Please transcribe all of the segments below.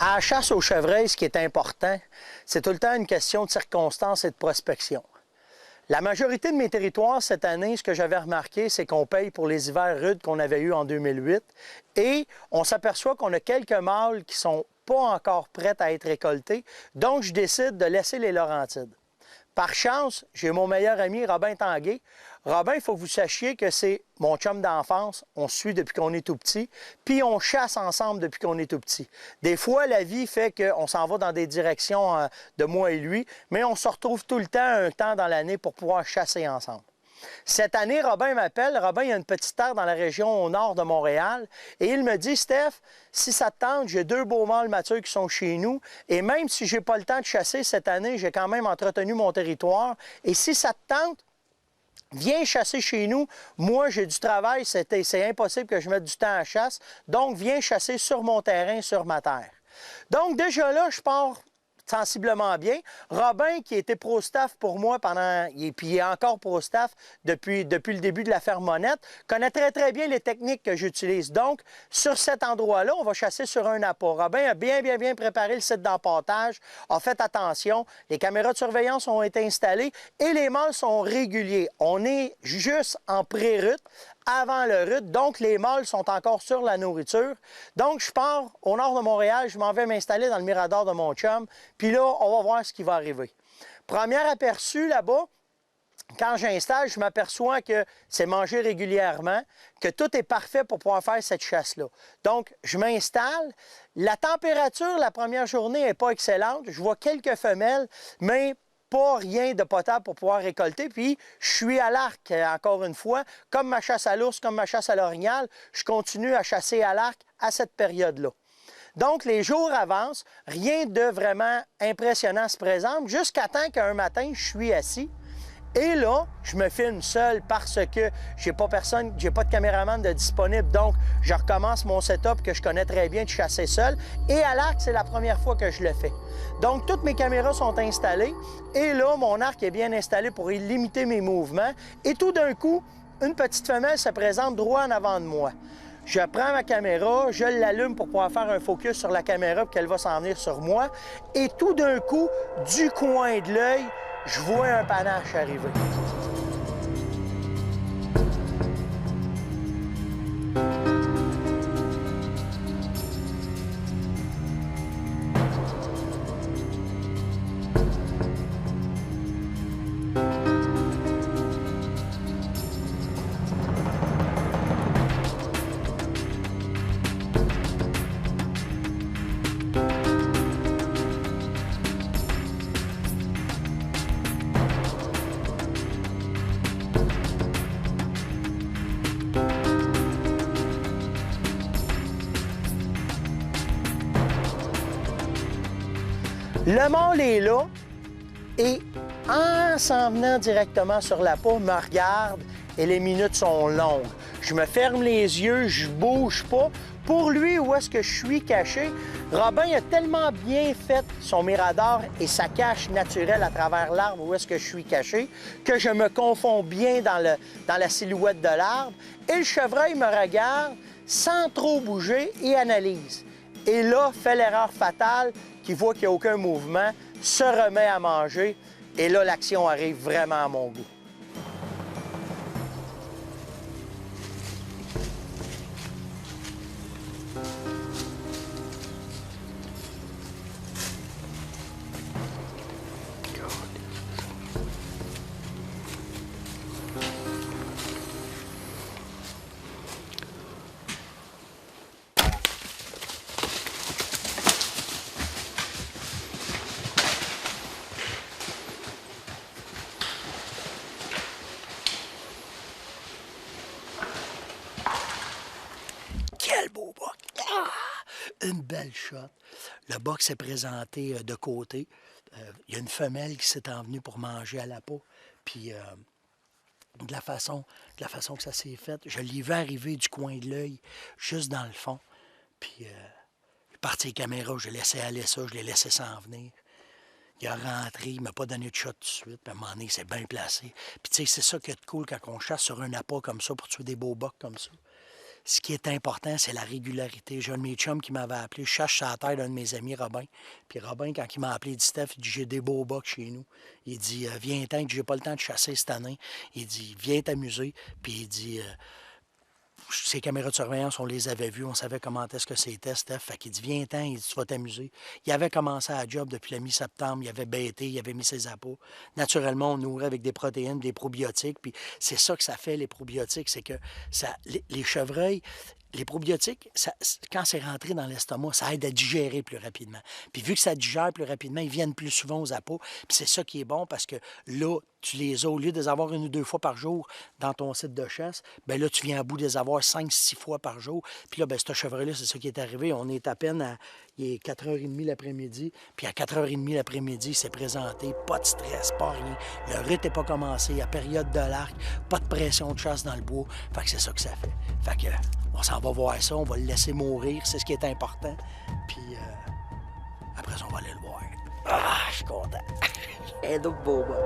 À la chasse aux chevreuils, ce qui est important, c'est tout le temps une question de circonstances et de prospection. La majorité de mes territoires cette année, ce que j'avais remarqué, c'est qu'on paye pour les hivers rudes qu'on avait eus en 2008 et on s'aperçoit qu'on a quelques mâles qui ne sont pas encore prêts à être récoltés, donc je décide de laisser les Laurentides. Par chance, j'ai mon meilleur ami Robin Tanguay. Robin, il faut que vous sachiez que c'est mon chum d'enfance. On se suit depuis qu'on est tout petit, puis on chasse ensemble depuis qu'on est tout petit. Des fois, la vie fait qu'on s'en va dans des directions de moi et lui, mais on se retrouve tout le temps un temps dans l'année pour pouvoir chasser ensemble. Cette année, Robin m'appelle. Robin, il y a une petite terre dans la région au nord de Montréal. Et il me dit, Steph, si ça te tente, j'ai 2 beaux mâles matures qui sont chez nous. Et même si je n'ai pas le temps de chasser cette année, j'ai quand même entretenu mon territoire. Et si ça te tente, viens chasser chez nous. Moi, j'ai du travail. C'est impossible que je mette du temps à la chasse. Donc, viens chasser sur mon terrain, sur ma terre. Donc, déjà là, je pars sensiblement bien. Robin, qui était pro-staff pour moi puis il est encore pro-staff depuis le début de la ferme Monette, connaît très bien les techniques que j'utilise. Donc, sur cet endroit-là, on va chasser sur un appât. Robin a bien préparé le site d'empâtage, a fait attention, les caméras de surveillance ont été installées et les mâles sont réguliers. On est juste en pré-rut, avant le rut, donc les mâles sont encore sur la nourriture. Donc, je pars au nord de Montréal, je m'en vais m'installer dans le mirador de mon chum, puis là, on va voir ce qui va arriver. Premier aperçu là-bas, quand j'installe, je m'aperçois que c'est mangé régulièrement, que tout est parfait pour pouvoir faire cette chasse-là. Donc, je m'installe. La température, la première journée, n'est pas excellente. Je vois quelques femelles, mais pas rien de potable pour pouvoir récolter. Puis, je suis à l'arc, encore une fois. Comme ma chasse à l'ours, comme ma chasse à l'orignal, je continue à chasser à l'arc à cette période-là. Donc, les jours avancent, rien de vraiment impressionnant se présente, jusqu'à temps qu'un matin, je suis assis. Et là, je me filme seul parce que j'ai pas de caméraman de disponible. Donc, je recommence mon setup que je connais très bien de chasser seul. Et à l'arc, c'est la première fois que je le fais. Donc, toutes mes caméras sont installées. Et là, mon arc est bien installé pour limiter mes mouvements. Et tout d'un coup, une petite femelle se présente droit en avant de moi. Je prends ma caméra, je l'allume pour pouvoir faire un focus sur la caméra, puis qu'elle va s'en venir sur moi. Et tout d'un coup, du coin de l'œil, je vois un panache arriver. Le mâle est là et en s'en venant directement sur la peau, me regarde et les minutes sont longues. Je me ferme les yeux, je bouge pas. Pour lui, où est-ce que je suis caché? Robin a tellement bien fait son mirador et sa cache naturelle à travers l'arbre où est-ce que je suis caché que je me confonds bien dans la silhouette de l'arbre. Et le chevreuil me regarde sans trop bouger et analyse. Et là, fait l'erreur fatale, qui voit qu'il n'y a aucun mouvement, se remet à manger, et là, l'action arrive vraiment à mon goût. Quel beau buck! Ah! Une belle shot. Le buck s'est présenté de côté. Il y a une femelle qui s'est envenue pour manger à la peau. Puis, de la façon que ça s'est fait, je l'ai vu arriver du coin de l'œil, juste dans le fond. Puis, il est parti les caméras, j'ai laissé aller ça, je l'ai laissé s'en venir. Il a rentré, il m'a pas donné de shot tout de suite, puis à un moment donné, il s'est bien placé. Puis tu sais, c'est ça qui est cool quand on chasse sur un appât comme ça pour tuer des beaux bucks comme ça. ce qui est important, c'est la régularité. J'ai un de mes chums qui m'avait appelé, je cherche sur la terre d'un de mes amis, Robin. Puis Robin, quand il m'a appelé, il dit, Steph, il dit, j'ai des beaux bocs chez nous. Il dit, viens-t'en, il dit, j'ai pas le temps de chasser cette année. Il dit, viens t'amuser. Puis il dit, ces caméras de surveillance, on les avait vues, on savait comment est-ce que c'était, Steph. Fait qu'il dit, viens-t'en, il dit, tu vas t'amuser. Il avait commencé à la job depuis la mi-septembre, il avait bêté, il avait mis ses appâts. Naturellement, on nourrit avec des protéines, des probiotiques, puis c'est ça que ça fait, les probiotiques, c'est que ça, les chevreuils, les probiotiques, quand c'est rentré dans l'estomac, ça aide à digérer plus rapidement. Puis vu que ça digère plus rapidement, ils viennent plus souvent aux appâts. Puis c'est ça qui est bon parce que là, tu les as, au lieu de les avoir 1 ou 2 fois par jour dans ton site de chasse, bien là, tu viens à bout de les avoir 5-6 fois par jour. Puis là, bien, ce chevreuil-là, c'est ça qui est arrivé. On est à peine à... Il est 4h30 l'après-midi. Puis à 4h30 l'après-midi, il s'est présenté. Pas de stress, pas rien. Le rite n'est pas commencé. À période de l'arc, pas de pression de chasse dans le bois. Fait que c'est ça que ça fait. Fait que on s'en va voir ça. On va le laisser mourir. C'est ce qui est important. Puis après ça, on va aller le voir. Ah, je suis content. Et donc, beau boc.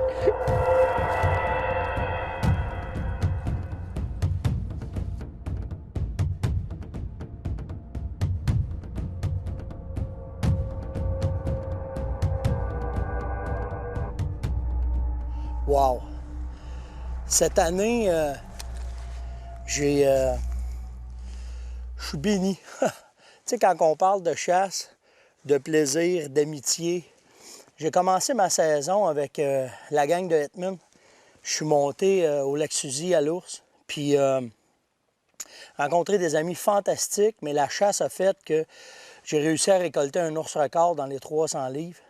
Wow! Cette année, je suis béni. Tu sais, quand on parle de chasse, de plaisir, d'amitié, j'ai commencé ma saison avec la gang de Hetman. Je suis monté au Lac-Suzy à l'ours, puis rencontré des amis fantastiques, mais la chasse a fait que j'ai réussi à récolter un ours record dans les 300 livres.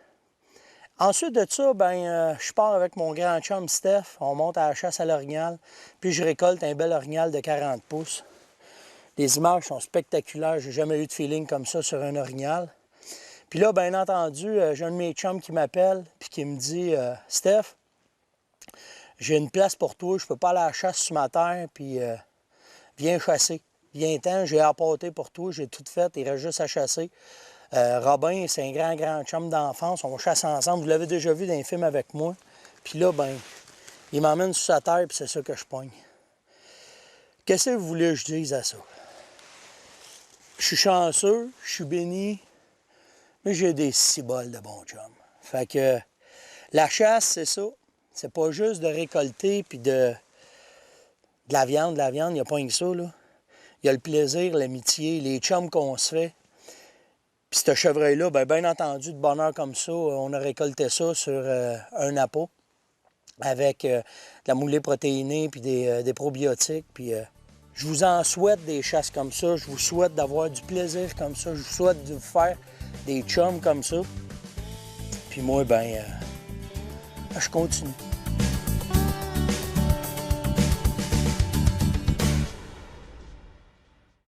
Ensuite de ça, je pars avec mon grand chum Steph, on monte à la chasse à l'orignal, puis je récolte un bel orignal de 40 pouces. Les images sont spectaculaires, j'ai jamais eu de feeling comme ça sur un orignal. Puis là, bien entendu, j'ai un de mes chums qui m'appelle, puis qui me dit « Steph, j'ai une place pour toi, je peux pas aller à la chasse sur ma terre, puis viens chasser. Viens-t'en, j'ai appâté pour toi, j'ai tout fait, il reste juste à chasser. » Robin, c'est un grand chum d'enfance. On chasse ensemble. Vous l'avez déjà vu dans les films avec moi. Puis là, il m'emmène sur sa terre, puis c'est ça que je pogne. Qu'est-ce que vous voulez que je dise à ça? Je suis chanceux, je suis béni, mais j'ai des ciboles de bons chums. Fait que la chasse, c'est ça. C'est pas juste de récolter puis de la viande. La viande, il n'y a pas rien que ça, là. Il y a le plaisir, l'amitié, les chums qu'on se fait. Puis ce chevreuil-là, bien entendu, de bonheur comme ça, on a récolté ça sur un appât avec de la moulée protéinée puis des probiotiques. Puis je vous en souhaite des chasses comme ça. Je vous souhaite d'avoir du plaisir comme ça. Je vous souhaite de vous faire des chums comme ça. Puis moi, je continue.